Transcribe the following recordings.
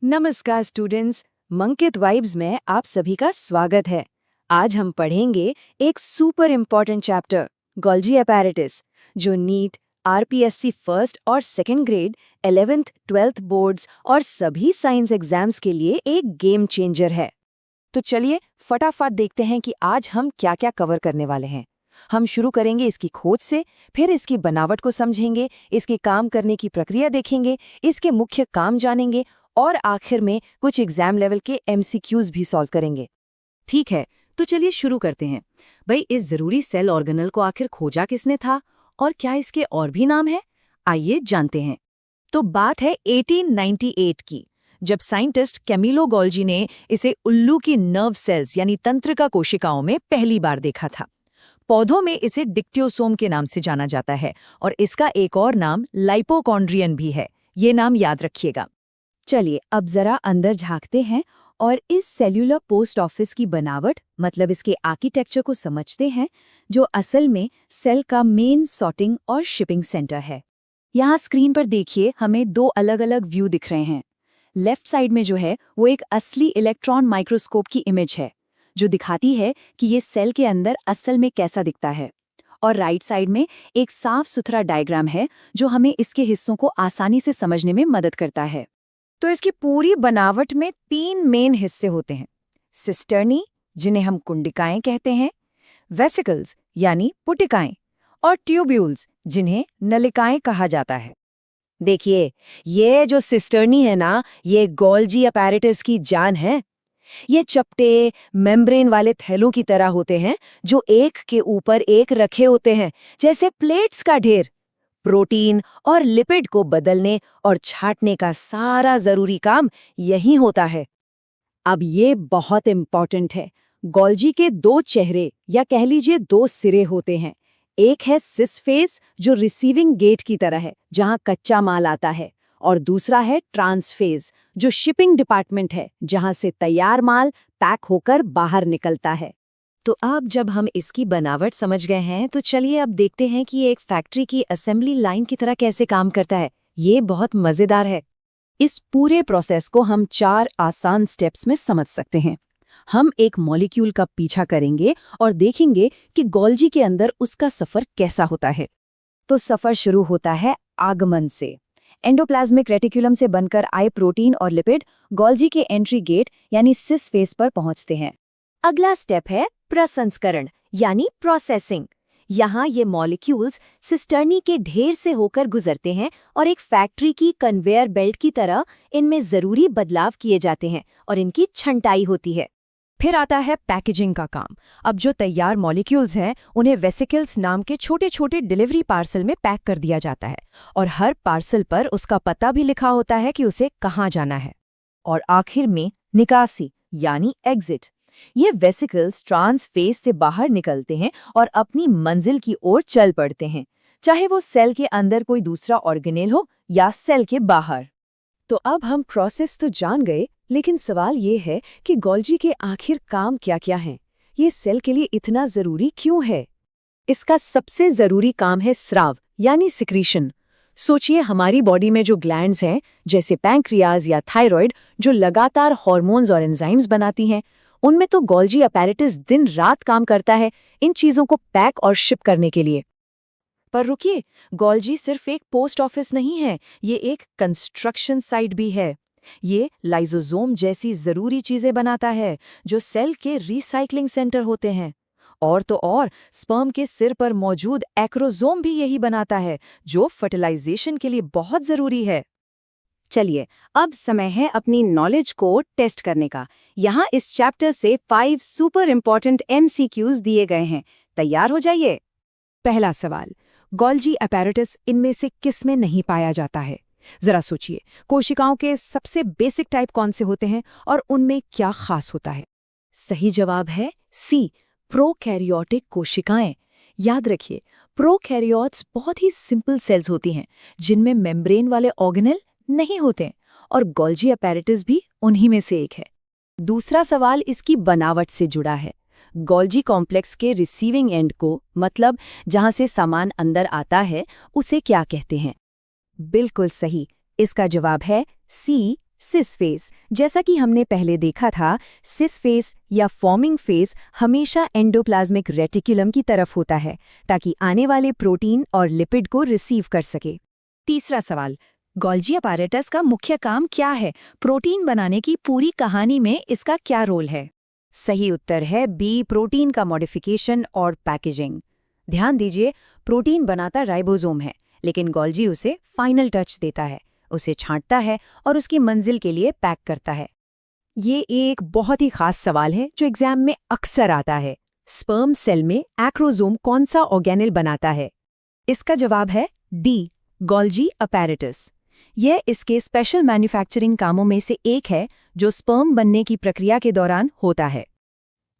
नमस्कार students, मंकित vibes में आप सभी का स्वागत है। आज हम पढ़ेंगे एक super important chapter Golgi apparatus, जो नीट, आरपीएससी फर्स्ट और second grade, 11th, 12th boards और सभी साइंस एग्जाम्स के लिए एक गेम चेंजर है। तो चलिए फटाफट देखते हैं कि आज हम क्या क्या कवर करने वाले हैं। हम शुरू करेंगे इसकी खोज से, फिर इसकी बनावट को समझेंगे, इसके काम करने की प्रक्रिया देखेंगे, इसके मुख्य काम जानेंगे और आखिर में कुछ एग्जाम लेवल के एमसीक्यूज भी सॉल्व करेंगे। ठीक है, तो चलिए शुरू करते हैं। भाई, इस जरूरी सेल ऑर्गेनल को आखिर खोजा किसने था और क्या इसके और भी नाम है? आइए जानते हैं। तो बात है 1898 की, जब साइंटिस्ट कैमिलो गोल्जी ने इसे उल्लू की नर्व सेल्स यानी तंत्रिका कोशिकाओं में पहली बार देखा था। पौधों में इसे डिक्टियोसोम के नाम से जाना जाता है और इसका एक और नाम लाइपोकॉन्ड्रियन भी है। ये नाम याद रखिएगा। चलिए अब जरा अंदर झांकते हैं और इस सेल्यूलर पोस्ट ऑफिस की बनावट मतलब इसके आर्किटेक्चर को समझते हैं, जो असल में सेल का मेन सॉर्टिंग और शिपिंग सेंटर है। यहाँ स्क्रीन पर देखिए, हमें दो अलग अलग व्यू दिख रहे हैं। लेफ्ट साइड में जो है वो एक असली इलेक्ट्रॉन माइक्रोस्कोप की इमेज है, जो दिखाती है कि ये सेल के अंदर असल में कैसा दिखता है। और राइट साइड में एक साफ सुथरा डायग्राम है, जो हमें इसके हिस्सों को आसानी से समझने में मदद करता है। तो इसकी पूरी बनावट में 3 मेन हिस्से होते हैं। सिस्टर्नी, जिन्हें हम कुंडिकाएं कहते हैं, वेसिकल्स यानी पुटिकाएं, और ट्यूब्यूल्स, जिन्हें नलिकाएं कहा जाता है। देखिए, ये जो सिस्टर्नी है ना, ये गोल्जी अपैरेटस की जान है। ये चपटे मेम्ब्रेन वाले थैलों की तरह होते हैं, जो एक के ऊपर एक रखे होते हैं, जैसे प्लेट्स का ढेर। प्रोटीन और लिपिड को बदलने और छांटने का सारा जरूरी काम यही होता है। अब ये बहुत इम्पॉर्टेंट है। गोल्जी के 2 चेहरे या कह लीजिए 2 सिरे होते हैं। एक है सिस फेस, जो रिसीविंग गेट की तरह है, जहां कच्चा माल आता है, और दूसरा है ट्रांस फेज, जो शिपिंग डिपार्टमेंट है, जहां से तैयार माल पैक होकर बाहर निकलता है। तो अब जब हम इसकी बनावट समझ गए हैं, तो चलिए अब देखते हैं कि ये एक फैक्ट्री की असेंबली लाइन की तरह कैसे काम करता है। ये बहुत मजेदार है। इस पूरे प्रोसेस को हम 4 आसान स्टेप्स में समझ सकते हैं। हम एक मॉलिक्यूल का पीछा करेंगे और देखेंगे कि गोल्जी के अंदर उसका सफर कैसा होता है। तो सफर शुरू होता है आगमन से। एंडोप्लाज्मिक रेटिकुलम से बनकर आए प्रोटीन और लिपिड गोल्जी के एंट्री गेट यानी सिस फेस पर पहुंचते हैं। अगला स्टेप है प्रसंस्करण यानी प्रोसेसिंग। यहाँ ये मॉलिक्यूल्स सिस्टर्नी के ढेर से होकर गुजरते हैं और एक फैक्ट्री की कन्वेयर बेल्ट की तरह इनमें जरूरी बदलाव किए जाते हैं और इनकी छंटाई होती है। फिर आता है पैकेजिंग का काम। अब जो तैयार मॉलिक्यूल्स हैं, उन्हें वेसिकल्स नाम के छोटे छोटे डिलीवरी पार्सल में पैक कर दिया जाता है और हर पार्सल पर उसका पता भी लिखा होता है कि उसे कहाँ जाना है। और आखिर में निकासी यानी एग्जिट। ये वेसिकल्स ट्रांस फेज से बाहर निकलते हैं और अपनी मंजिल की ओर चल पड़ते हैं, चाहे वो सेल के अंदर कोई दूसरा ऑर्गेनेल हो या सेल के बाहर। तो अब हम प्रोसेस तो जान गए, लेकिन सवाल ये है कि गोल्जी के आखिर काम क्या-क्या हैं? ये सेल के लिए इतना जरूरी क्यों है? इसका सबसे जरूरी काम है स्राव यानी सिक्रीशन। सोचिए, हमारी बॉडी में जो ग्लैंड्स हैं, जैसे पैंक्रियाज या थायराइड, जो लगातार हार्मोन्स और एंजाइम्स बनाती हैं, उनमें तो गोल्जी अपैरेटस दिन रात काम करता है इन चीजों को पैक और शिप करने के लिए। पर रुकिए, गोल्जी सिर्फ एक पोस्ट ऑफिस नहीं है, ये एक कंस्ट्रक्शन साइट भी है। ये लाइसोसोम जैसी जरूरी चीजें बनाता है, जो सेल के रिसाइकलिंग सेंटर होते हैं। और तो और, स्पर्म के सिर पर मौजूद एक्रोसोम भी यही बनाता है, जो फर्टिलाइजेशन के लिए बहुत जरूरी है। चलिए, अब समय है अपनी नॉलेज को टेस्ट करने का। यहाँ इस चैप्टर से 5 सुपर इम्पोर्टेंट एमसीक्यूज दिए गए हैं। तैयार हो जाइए। पहला सवाल, गोल्जी अपैरेटस इनमें से किस में नहीं पाया जाता है? जरा सोचिए, कोशिकाओं के सबसे बेसिक टाइप कौन से होते हैं और उनमें क्या खास होता है? सही जवाब है सी, प्रोकैरियोटिक कोशिकाएं। याद रखिए, प्रोकैरियोट्स बहुत ही सिंपल सेल्स होती हैं, जिनमें मेम्ब्रेन वाले ऑर्गेनेल नहीं होते, और गोल्जी अपैरेटस भी उन्हीं में से एक है। दूसरा सवाल इसकी बनावट से जुड़ा है। गोल्जी कॉम्प्लेक्स के रिसीविंग एंड को, मतलब जहां से सामान अंदर आता है, उसे क्या कहते हैं? बिल्कुल सही, इसका जवाब है सी, सिस फेस, जैसा कि हमने पहले देखा था, सिस फेस या फॉर्मिंग फेस हमेशा एंडोप्लाज्मिक रेटिकुलम की तरफ होता है ताकि आने वाले प्रोटीन और लिपिड को रिसीव कर सके। तीसरा सवाल, गोल्जी अपैरेटस का मुख्य काम क्या है? प्रोटीन बनाने की पूरी कहानी में इसका क्या रोल है? सही उत्तर है बी, प्रोटीन का मॉडिफिकेशन और पैकेजिंग। ध्यान दीजिए, प्रोटीन बनाता राइबोसोम है, लेकिन गोल्जी उसे फाइनल टच देता है, उसे छांटता है और उसकी मंजिल के लिए पैक करता है। ये एक बहुत ही खास सवाल है जो एग्जाम में अक्सर आता है। स्पर्म सेल में एक्रोसोम कौन सा ऑर्गेनेल बनाता है? इसका जवाब है डी, गोल्जी अपैरेटस। यह इसके स्पेशल मैन्युफैक्चरिंग कामों में से एक है जो स्पर्म बनने की प्रक्रिया के दौरान होता है।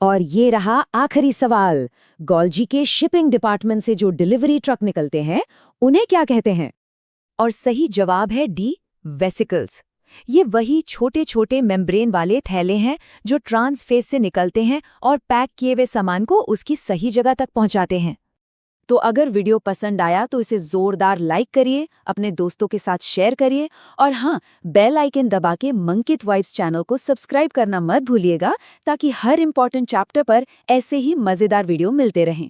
और ये रहा आखिरी सवाल, गोल्जी के शिपिंग डिपार्टमेंट से जो डिलीवरी ट्रक निकलते हैं उन्हें क्या कहते हैं? और सही जवाब है डी, वेसिकल्स। ये वही छोटे छोटे मेम्ब्रेन वाले थैले हैं जो ट्रांसफेस से निकलते हैं और पैक किए हुए सामान को उसकी सही जगह तक पहुंचाते हैं। तो अगर वीडियो पसंद आया तो इसे जोरदार लाइक करिए, अपने दोस्तों के साथ शेयर करिए और हाँ, बेल आइकन दबा के मंकित वाइब्स चैनल को सब्सक्राइब करना मत भूलिएगा ताकि हर इंपॉर्टेंट चैप्टर पर ऐसे ही मजेदार वीडियो मिलते रहें।